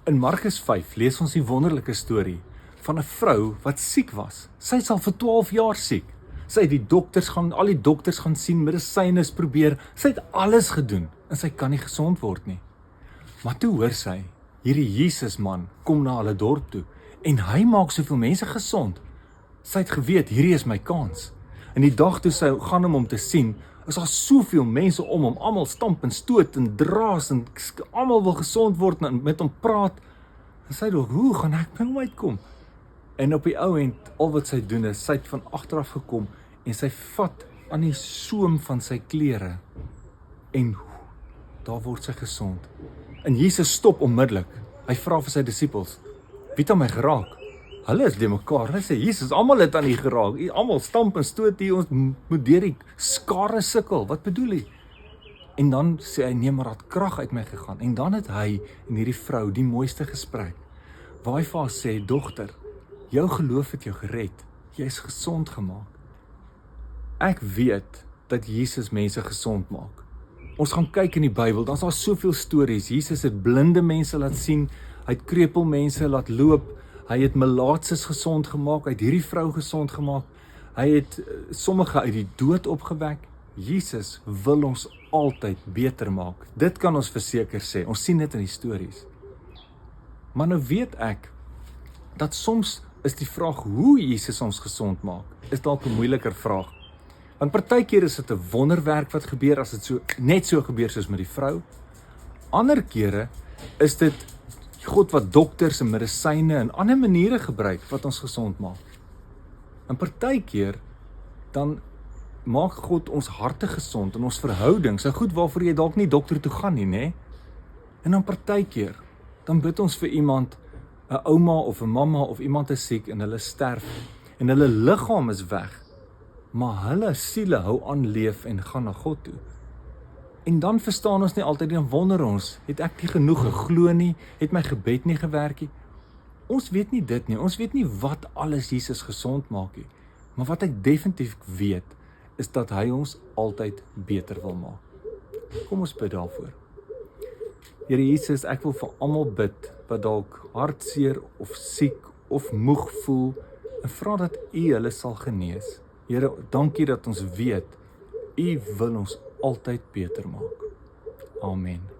In Markus 5 lees ons die wonderlike storie van 'n vrou wat siek was. Sy is al vir 12 jaar siek. Sy het al die dokters gaan sien, medisyne probeer, sy het alles gedoen en sy kan nie gesond word nie. Maar toe hoor sy, hierdie Jesus man kom na hulle dorp toe en hy maak soveel mense gesond. Sy het geweet, hierdie is my kans. En die dag toe sy gaan om hom te sien, is daar soveel mense om hom, almal stamp en stoot en draas en almal wil gesond word en met hom praat. En sy dink, hoe gaan ek by hom uitkom? En op die ou end, al wat sy doen is, sy het van agteraf gekom en sy vat aan die soem van sy klere en daar word sy gesond. En Jesus stop onmiddellik. Hy vra vir sy disippels, wie het aan my geraak? Hulle is die mekaar. Hulle sê, Jesus, almal het aan U geraak. Almal stamp en stoot hier, ons moet deur die skare sukkel. Wat bedoel hy? En dan sê hy, nee, maar dat krag uit my gegaan. En dan het hy en hierdie vrou die mooiste gesprek, waar hy vir haar sê, dogter, jou geloof het jou gered. Jy is gesond gemaak. Ek weet dat Jesus mense gesond maak. Ons gaan kyk in die Bybel, dan is daar soveel stories. Jesus het blinde mense laat sien, hy het krepel mense laat loop, hy het melaatses gesond gemaak, hy het hierdie vrou gesond gemaak, hy het sommige uit die dood opgewek. Jesus wil ons altyd beter maak. Dit kan ons verseker sê, ons sien dit in die stories. Maar nou weet ek, dat soms is die vraag hoe Jesus ons gesond maak, is dalk 'n moeiliker vraag. Want partykeer is dit 'n wonderwerk wat gebeur as dit net so gebeur soos met die vrou. Ander kere is dit God wat dokters en medisyne en ander maniere gebruik wat ons gesond maak. En partykeer dan maak God ons harte gesond en ons verhoudings, so goed waarvoor jy dalk nie dokter toe gaan nie, nê? En dan partykeer, dan bid ons vir iemand, 'n ouma of 'n mamma of iemand is siek en hulle sterf en hulle liggaam is weg, maar hulle siele hou aan leef en gaan na God toe. En dan verstaan ons nie altyd, dan wonder ons, het ek nie genoeg geglo nie, het my gebed nie gewerk nie. Ons weet nie dit nie, ons weet nie wat alles Jesus gesond maak nie, maar wat ek definitief weet, is dat hy ons altyd beter wil maak. Kom ons bid daarvoor. Here Jesus, ek wil vir almal bid, wat dalk hartseer of siek of moeg voel, en vra dat U hulle sal genees. Here, dankie dat ons weet, U wil ons altyd beter maak. Amen.